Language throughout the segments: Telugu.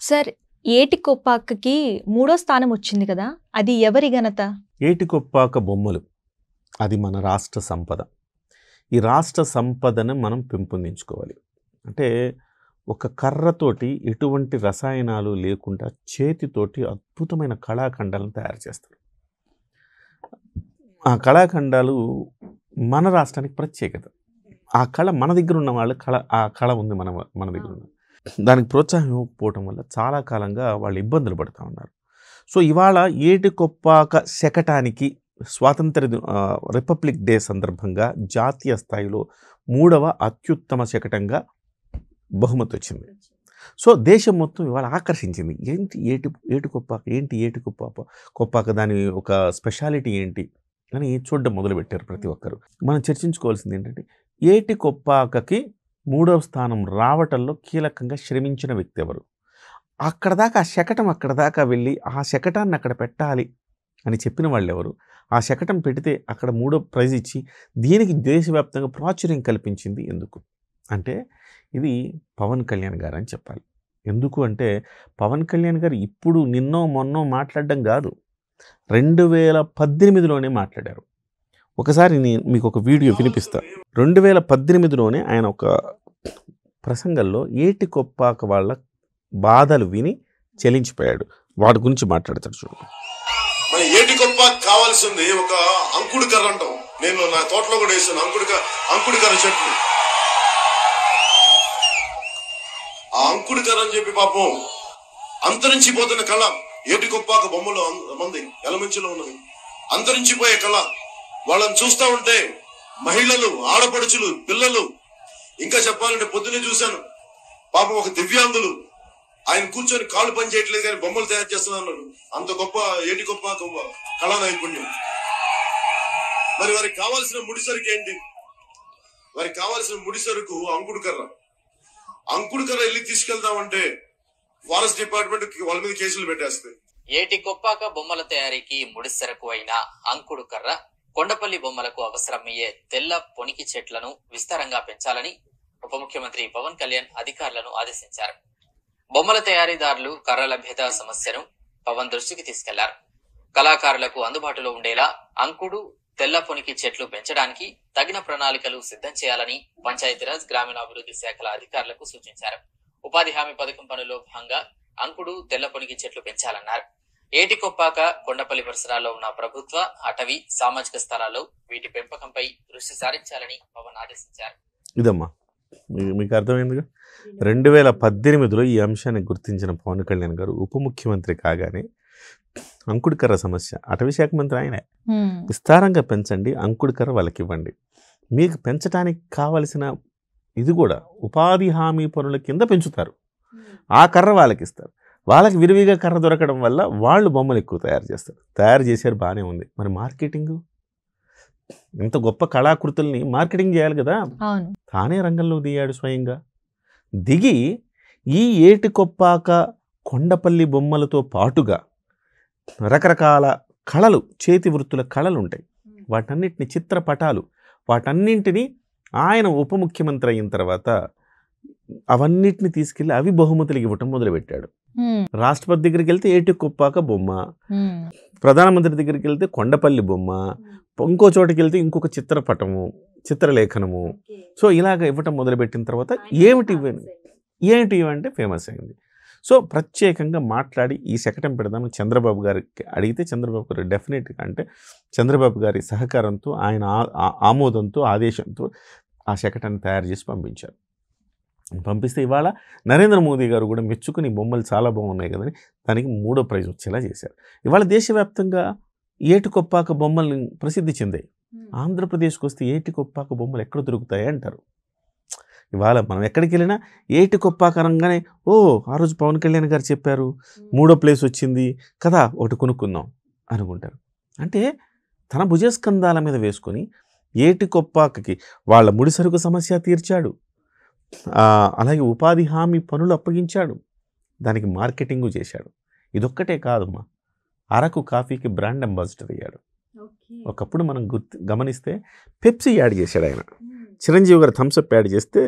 సార్, ఏటికొప్పాకకి 3వ స్థానం వచ్చింది కదా, అది ఎవరి ఘనత? ఏటికొప్పాక బొమ్మలు అది మన రాష్ట్ర సంపద. ఈ రాష్ట్ర సంపదను మనం పెంపొందించుకోవాలి. అంటే ఒక కర్రతోటి ఎటువంటి రసాయనాలు లేకుండా చేతితోటి అద్భుతమైన కళాఖండాలను తయారు చేస్తారు. ఆ కళాఖండాలు మన రాష్ట్రానికి ప్రత్యేకత. ఆ కళ మన దగ్గర ఉన్న వాళ్ళ ఆ కళ ఉంది మన దగ్గర ఉన్న దానికి ప్రోత్సాహం ఇవ్వకపోవటం వల్ల చాలా కాలంగా వాళ్ళు ఇబ్బందులు పడుతూ ఉన్నారు. సో ఇవాళ ఏటికొప్పాక శకటానికి స్వాతంత్ర రిపబ్లిక్ డే సందర్భంగా జాతీయ స్థాయిలో 3వ అత్యుత్తమ శకటంగా బహుమతి వచ్చింది. సో దేశం మొత్తం ఇవాళ ఆకర్షించింది. ఏంటి ఏటికొప్పాక దాని ఒక స్పెషాలిటీ ఏంటి అని చూడడం మొదలుపెట్టారు ప్రతి ఒక్కరు. మనం చర్చించుకోవాల్సింది ఏంటంటే, ఏటికొప్పాకకి 3వ స్థానం రావటంలో కీలకంగా శ్రమించిన వ్యక్తి ఎవరు, అక్కడ దాకా ఆ శకటం అక్కడ దాకా వెళ్ళి ఆ శకటాన్ని అక్కడ పెట్టాలి అని చెప్పిన వాళ్ళు ఎవరు, ఆ శకటం పెడితే అక్కడ 3వ ప్రైజ్ ఇచ్చి దీనికి దేశవ్యాప్తంగా ప్రాచుర్యం కల్పించింది ఎందుకు అంటే, ఇది పవన్ కళ్యాణ్ గారు అని చెప్పాలి. ఎందుకు అంటే, పవన్ కళ్యాణ్ గారు ఇప్పుడు నిన్నో మొన్నో మాట్లాడడం కాదు, 2018లోనే మాట్లాడారు. ఒకసారి నేను మీకు ఒక వీడియో వినిపిస్తా. 2018లోనే ఆయన ఒక ప్రసంగంలో ఏటికొప్పాక వాళ్ళ బాధలు విని చెలించిపోయాడు. వాటి గురించి మాట్లాడతాడు చూడండి. మన ఏటికొప్పాక కావాల్సింది ఒక అంకుడు కర్ర అంటాం. నేను నా తోటలో కూడా వేసాను అంకుడు కర్ర చెట్లు. ఆ అంకుడు కర్ర అని చెప్పి పాపం అంతరించిపోతున్న కళ ఏటికొప్పాక బొమ్మలు మంది ఎలమంచిలో ఉన్నవి అంతరించిపోయే కళ. వాళ్ళని చూస్తా ఉంటే మహిళలు, ఆడపడుచులు, పిల్లలు, ఇంకా చెప్పాలంటే పొద్దునే చూశాను పాపం ఒక దివ్యాంగులు ఆయన కూర్చొని కాళ్ళు పని చేయట్లేదు కానీ బొమ్మలు తయారు చేస్తున్నారు. అంత గొప్ప ఏటికొప్పాక కళా నైపుణ్యం. మరి వారికి కావాల్సిన ముడిసరుకు ఏంటి? వారికి కావాల్సిన ముడిసరుకు అంకుడు కర్ర వెళ్ళి తీసుకెళ్దామంటే ఫారెస్ట్ డిపార్ట్మెంట్ వాళ్ళ మీద కేసులు పెట్టేస్తాయి. ఏటికొప్పాక బొమ్మల తయారీకి ముడిసరకు అయిన అంకుడు కర్ర, కొండపల్లి బొమ్మలకు అవసరమయ్యే తెల్ల పొనికి చెట్లను విస్తారంగా పెంచాలని ఉప ముఖ్యమంత్రి పవన్ కళ్యాణ్ అధికారులను ఆదేశించారు. బొమ్మల తయారీదారులు కర్ర లభ్యత సమస్యను పవన్ దృష్టికి తీసుకెళ్లారు. కళాకారులకు అందుబాటులో ఉండేలా అంకుడు, తెల్ల పొనికి చెట్లు పెంచడానికి తగిన ప్రణాళికలు సిద్ధం చేయాలని పంచాయతీరాజ్, గ్రామీణాభివృద్ధి శాఖల అధికారులకు సూచించారు. ఉపాధి హామీ పథకం పనుల్లో భాగంగా అంకుడు, తెల్ల పొనికి చెట్లు పెంచాలన్నారు. ఏటికొప్పాక, కొండపల్లి పరిసరాల్లో ఉన్న ప్రభుత్వ, అటవీ, సామాజిక స్థలాల్లో వీటి పెంపకంపై దృష్టి సారించాలని పవన్ ఆదేశించారు. ఇదమ్మా మీకు అర్థమైందిగా. 2018లో ఈ అంశాన్ని గుర్తించిన పవన్ కళ్యాణ్ గారు ఉప ముఖ్యమంత్రి కాగానే అంకుడు కర్ర సమస్య, అటవీ శాఖ మంత్రి ఆయనే, విస్తారంగా పెంచండి, అంకుడు కర్ర వాళ్ళకి ఇవ్వండి, మీకు పెంచడానికి కావలసిన ఇది కూడా ఉపాధి హామీ పనుల కింద పెంచుతారు, ఆ కర్ర వాళ్ళకి ఇస్తారు. వాళ్ళకి విరివిగా కర్ర దొరకడం వల్ల వాళ్ళు బొమ్మలు ఎక్కువ తయారు చేశారు, బాగానే ఉంది. మరి మార్కెటింగ్, ఇంత గొప్ప కళాకృతుల్ని మార్కెటింగ్ చేయాలి కదా, తానే రంగంలో దిగాడు. స్వయంగా దిగి ఈ ఏటికొప్పాక, కొండపల్లి బొమ్మలతో పాటుగా రకరకాల కళలు, చేతి వృత్తుల కళలు ఉంటాయి, వాటన్నిటిని చిత్రపటాలు, వాటన్నింటినీ ఆయన ఉప ముఖ్యమంత్రి అయిన తర్వాత అవన్నిటిని తీసుకెళ్ళి అవి బహుమతులు ఇవ్వటం మొదలుపెట్టాడు. రాష్ట్రపతి దగ్గరికి వెళ్తే ఏటికొప్పాక బొమ్మ, ప్రధానమంత్రి దగ్గరికి వెళ్తే కొండపల్లి బొమ్మ, ఇంకో చోటుకి వెళ్తే ఇంకొక చిత్రపటము, చిత్రలేఖనము. సో ఇలాగ ఇవ్వటం మొదలుపెట్టిన తర్వాత ఏమిటి ఇవంటే ఫేమస్ అయింది. సో ప్రత్యేకంగా మాట్లాడి ఈ శకటం పెడదామని చంద్రబాబు గారికి అడిగితే, చంద్రబాబు గారు డెఫినెట్గా అంటే చంద్రబాబు గారి సహకారంతో, ఆయన ఆమోదంతో, ఆదేశంతో ఆ శకటాన్ని తయారు చేసి పంపించారు. పంపిస్తే ఇవాళ నరేంద్ర మోదీ గారు కూడా మెచ్చుకుని బొమ్మలు చాలా బాగున్నాయి కదని దానికి 3వ ప్రైజ్ వచ్చేలా చేశారు. ఇవాళ దేశవ్యాప్తంగా ఏటికొప్పాక బొమ్మల్ని ప్రసిద్ధి చెందాయి. ఆంధ్రప్రదేశ్కి వస్తే ఏటికొప్పాక బొమ్మలు ఎక్కడ దొరుకుతాయి అంటారు. ఇవాళ మనం ఎక్కడికి వెళ్ళినా ఏటికొప్పాక అనగానే, ఆ రోజు పవన్ కళ్యాణ్ గారు చెప్పారు 3వ ప్లేస్ వచ్చింది కదా, ఒకటి కొనుక్కుందాం అనుకుంటారు. అంటే తన భుజస్కంధాల మీద వేసుకొని ఏటికొప్పాకకి వాళ్ళ ముడిసరుకు సమస్య తీర్చాడు, అలాగే ఉపాధి హామీ పనులు అప్పగించాడు, దానికి మార్కెటింగు చేశాడు. ఇదొక్కటే కాదమ్మా, అరకు కాఫీకి బ్రాండ్ అంబాసిడర్ అయ్యాడు. ఒకప్పుడు మనం గమనిస్తే పెప్సీ యాడ్ చేశాడు ఆయన. చిరంజీవి గారు థమ్స్అప్ యాడ్ చేస్తే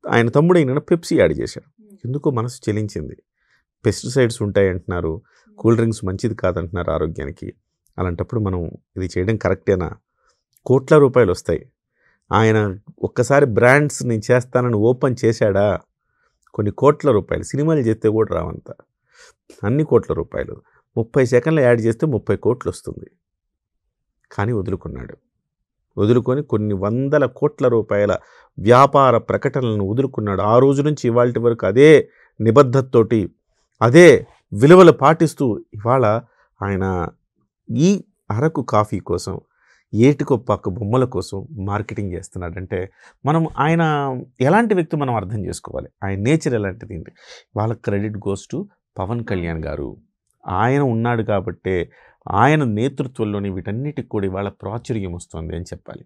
ఆయన తమ్ముడు అయిన పెప్సీ యాడ్ చేశాడు. ఎందుకో మనసు చెలించింది. పెస్టిసైడ్స్ ఉంటాయి అంటున్నారు, కూల్ డ్రింక్స్ మంచిది కాదంటున్నారు ఆరోగ్యానికి. అలాంటప్పుడు మనం ఇది చేయడం కరెక్టేనా? కోట్ల రూపాయలు వస్తాయి. ఆయన ఒక్కసారి బ్రాండ్స్ నేను చేస్తానని ఓపెన్ చేశాడా? కొన్ని కోట్ల రూపాయలు, సినిమాలు చేస్తే కూడా రావంత, అన్ని కోట్ల రూపాయలు. 30 సెకండ్లు యాడ్ చేస్తే 30 కోట్లు వస్తుంది. కానీ వదులుకొని కొన్ని వందల కోట్ల రూపాయల వ్యాపార ప్రకటనలను వదులుకున్నాడు. ఆ రోజు నుంచి ఇవాళ వరకు అదే నిబద్ధతతోటి, అదే విలువలు పాటిస్తూ ఇవాళ ఆయన ఈ అరకు కాఫీ కోసం, ఏటికొప్పాకు బొమ్మల కోసం మార్కెటింగ్ చేస్తున్నాడంటే మనం ఆయన ఎలాంటి వ్యక్తి మనం అర్థం చేసుకోవాలి, ఆయన నేచర్ ఎలాంటిది. వాళ్ళ credit goes to Pawan Kalyan garu. ఆయన ఉన్నాడు కాబట్టే ఆయన నేతృత్వంలోని వీటన్నిటికి కూడా ఇవాళ ప్రాచుర్యం వస్తుంది అని చెప్పాలి.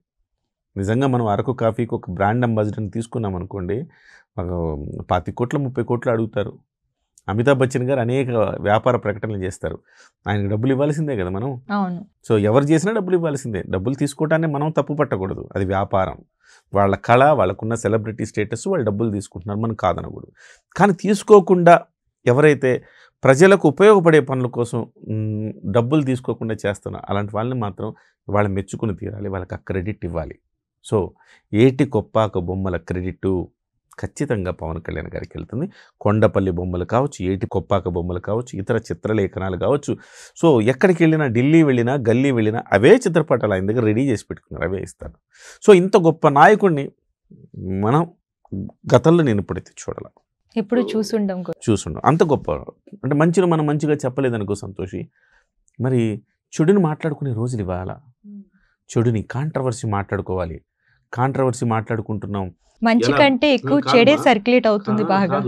నిజంగా మనం అరకు కాఫీకి ఒక బ్రాండ్ అంబాసిడర్ని తీసుకున్నాం అనుకోండి, 25 కోట్లు 30 కోట్లు అడుగుతారు. అమితాబ్ బచ్చన్ గారు అనేక వ్యాపార ప్రకటనలు చేస్తారు, ఆయనకు డబ్బులు ఇవ్వాల్సిందే కదా మనం. అవును. సో ఎవరు చేసినా డబ్బులు ఇవ్వాల్సిందే. డబ్బులు తీసుకోవటాన్ని మనం తప్పు పట్టకూడదు, అది వ్యాపారం. వాళ్ళ కళ, వాళ్ళకున్న సెలబ్రిటీ స్టేటస్, వాళ్ళు డబ్బులు తీసుకుంటున్నారు, మనం కాదనకూడదు. కానీ తీసుకోకుండా ఎవరైతే ప్రజలకు ఉపయోగపడే పనుల కోసం డబ్బులు తీసుకోకుండా చేస్తున్నారు, అలాంటి వాళ్ళని మాత్రం వాళ్ళని మెచ్చుకుని తీరాలి, వాళ్ళకి ఆ క్రెడిట్ ఇవ్వాలి. సో ఏటికొప్పాక బొమ్మల క్రెడిట్ ఖచ్చితంగా పవన్ కళ్యాణ్ గారికి వెళ్తుంది. కొండపల్లి బొమ్మలు కావచ్చు, ఏటికొప్పాక బొమ్మలు కావచ్చు, ఇతర చిత్రలేఖనాలు కావచ్చు. సో ఎక్కడికి వెళ్ళినా, ఢిల్లీ వెళ్ళినా, గల్లీ వెళ్ళినా అవే చిత్రపటాలు ఆయన దగ్గర రెడీ చేసి పెట్టుకున్నారు, అవే ఇస్తారు. సో ఇంత గొప్ప నాయకుడిని మనం గతంలో నేను ఇప్పుడైతే చూడాలి, ఎప్పుడు చూసుండం. అంత గొప్ప అంటే మంచిని మనం మంచిగా చెప్పలేదనుకో సంతోషి, మరి చెడుని మాట్లాడుకునే రోజులు ఇవాళ. చెడుని కాంట్రవర్సీ మాట్లాడుకోవాలి. కాంట్రవర్సీ మాట్లాడుకుంటున్నాం, మంచి కంటే ఎక్కువ చెడే సర్క్యులేట్ అవుతుంది బాగా.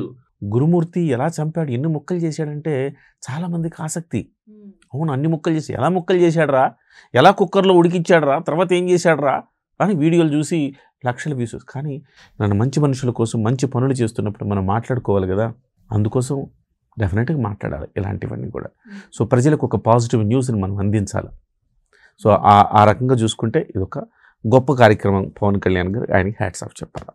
గురుమూర్తి ఎలా చంపాడు, ఎన్ని ముక్కలు చేశాడంటే చాలా మందికి ఆసక్తి. అవును, అన్ని ముక్కలు చేసి, ఎలా ముక్కలు చేశాడరా, ఎలా కుక్కర్లో ఉడికిచ్చాడరా, తర్వాత ఏం చేశాడరా అని వీడియోలు చూసి లక్షల వ్యూస్. కానీ నన్ను మంచి మనుషుల కోసం మంచి పనులు చేస్తున్నప్పుడు మనం మాట్లాడుకోవాలి కదా, అందుకోసం డెఫినెట్గా మాట్లాడాలి ఇలాంటివన్నీ కూడా. సో ప్రజలకు ఒక పాజిటివ్ న్యూస్ని మనం అందించాలి. సో ఆ రకంగా చూసుకుంటే ఇది ఒక గొప్ప కార్యక్రమం. పవన్ కళ్యాణ్ గారు, ఆయనకి హ్యాట్స్ ఆఫ్ చెప్పాలి.